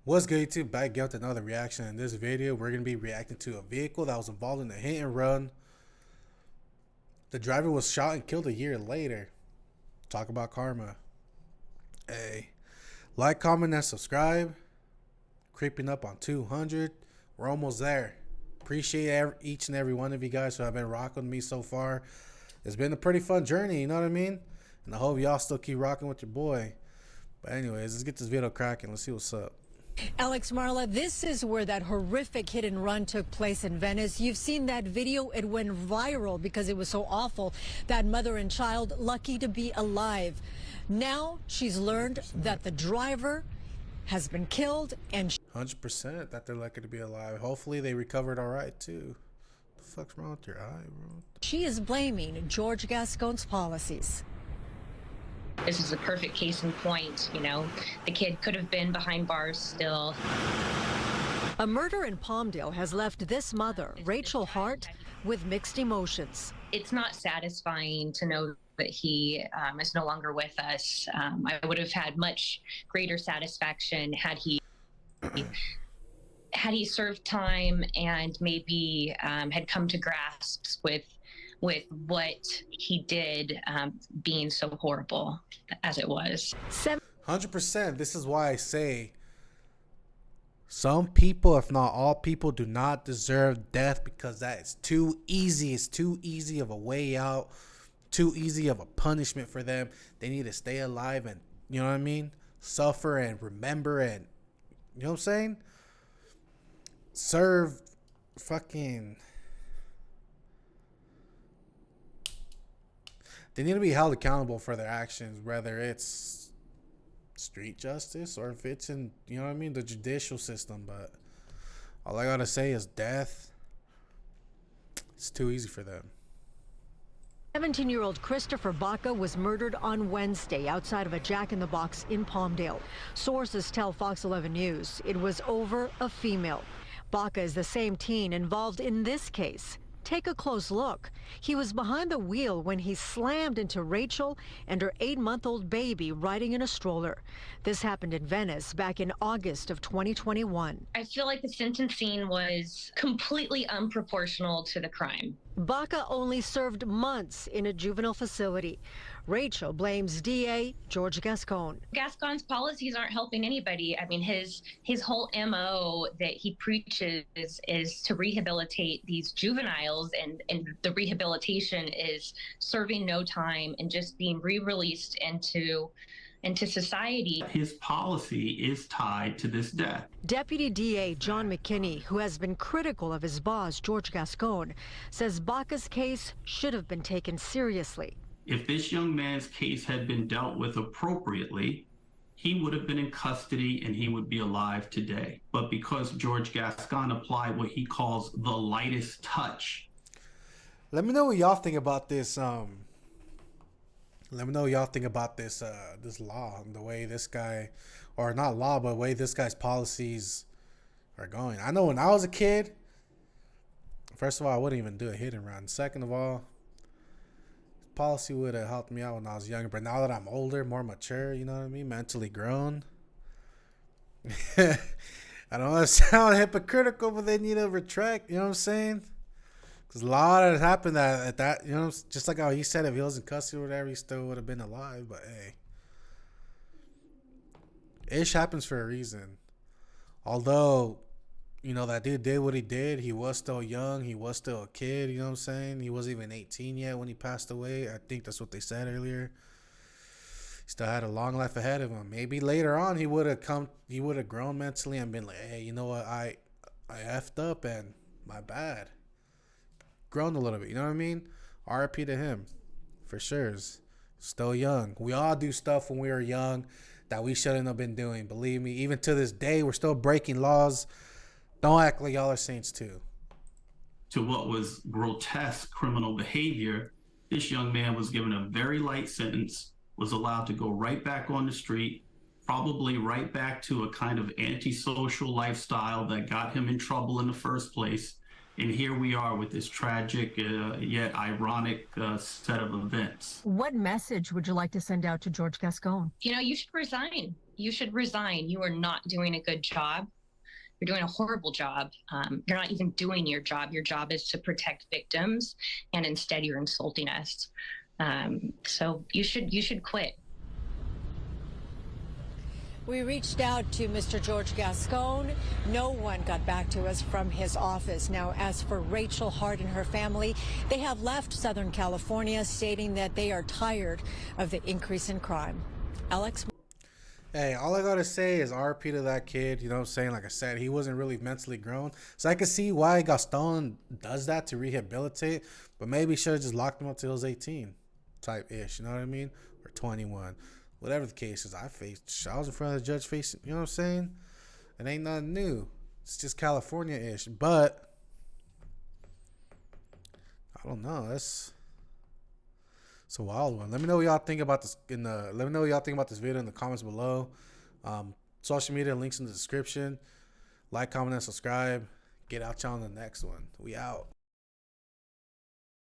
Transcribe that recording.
What's good, YouTube? Back again with another reaction. In this video, we're going to be reacting to a vehicle that was involved in a hit and run. The driver was shot and killed a year later. Talk about karma. Hey, like, comment, and subscribe. Creeping up on 200. We're almost there. Appreciate each and every one of you guys who have been rocking with me so far. It's been a pretty fun journey, you know what I mean? And I hope y'all still keep rocking with your boy. But anyways, let's get this video cracking. Let's see what's up. Alex Marla, this is where that horrific hit and run took place in Venice. You've seen that video. It went viral because it was so awful. That mother and child lucky to be alive. Now she's learned that the driver has been killed and 100% that they're lucky to be alive. Hopefully they recovered all right too. The fuck's wrong with your eye, bro? she is blaming George Gascon's policies. This is a perfect case in point. You know, the kid could have been behind bars still. A murder in Palmdale has left this mother, Rachel Hart, with mixed emotions. It's not satisfying to know that he is no longer with us. I would have had much greater satisfaction had he served time and maybe had come to grasps with what he did, being so horrible as it was. 100%. This is why I say some people, if not all people, do not deserve death because that is too easy. It's too easy of a way out, too easy of a punishment for them. They need to stay alive and, you know what I mean, suffer and remember and, you know what I'm saying, serve fucking. They need to be held accountable for their actions, whether it's street justice or if it's in, you know what I mean, the judicial system. But all I gotta say is death. It's too easy for them. 17-year-old Christopher Baca was murdered on Wednesday outside of a Jack in the Box in Palmdale. Sources tell Fox 11 News it was over a female. Baca is the same teen involved in this case. Take a close look. He was behind the wheel when he slammed into Rachel and her 8-month-old baby riding in a stroller. This happened in Venice back in August of 2021. I feel like the sentencing was completely unproportional to the crime. Baca only served months in a juvenile facility. Rachel blames DA George Gascon. Gascon's policies aren't helping anybody. I mean, his whole MO that he preaches is to rehabilitate these juveniles, and the rehabilitation is serving no time and just being re-released into society. His policy is tied to this death. Deputy DA John McKinney, who has been critical of his boss, George Gascon, says Baca's case should have been taken seriously. If this young man's case had been dealt with appropriately, he would have been in custody and he would be alive today. But because George Gascon applied what he calls the lightest touch. Let me know what y'all think about this. Let me know what y'all think about this this law and the way this guy, or not law, but the way this guy's policies are going. I know when I was a kid, first of all, I wouldn't even do a hit and run. Second of all, policy would have helped me out when I was younger. But now that I'm older, more mature, you know what I mean, mentally grown, I don't want to sound hypocritical, but they need to retract, you know what I'm saying? Because a lot has happened at that, you know, just like how he said, if he was in custody or whatever, he still would have been alive. But hey, ish happens for a reason. Although, you know, that dude did what he did. He was still young. He was still a kid, you know what I'm saying? He wasn't even 18 yet when he passed away. I think that's what they said earlier. He still had a long life ahead of him. Maybe later on he would have grown mentally and been like, hey, you know what, I effed up and my bad. Grown a little bit, you know what I mean? RIP to him, for sure. Still young. We all do stuff when we were young that we shouldn't have been doing. Believe me, even to this day, we're still breaking laws. Don't act like y'all are saints too. To what was grotesque criminal behavior, this young man was given a very light sentence, was allowed to go right back on the street, probably right back to a kind of antisocial lifestyle that got him in trouble in the first place. And here we are with this tragic yet ironic set of events. What message would you like to send out to George Gascon? You know, you should resign. You should resign. You are not doing a good job. You're doing a horrible job. You're not even doing your job. Your job is to protect victims, and instead you're insulting us. So you should quit. We reached out to Mr. George Gascon. No one got back to us from his office. Now, as for Rachel Hart and her family, they have left Southern California, stating that they are tired of the increase in crime. Alex? Hey, all I gotta say is RP to that kid. You know what I'm saying? Like I said, he wasn't really mentally grown. So I can see why Gaston does that to rehabilitate, but maybe he should have just locked him up till he was 18 type ish. You know what I mean? Or 21. Whatever the case is, I was in front of the judge facing, you know what I'm saying? It ain't nothing new. It's just California-ish. But I don't know. It's a wild one. Let me know what y'all think about this let me know what y'all think about this video in the comments below. Social media links in the description. Like, comment, and subscribe. Get out y'all on the next one. We out.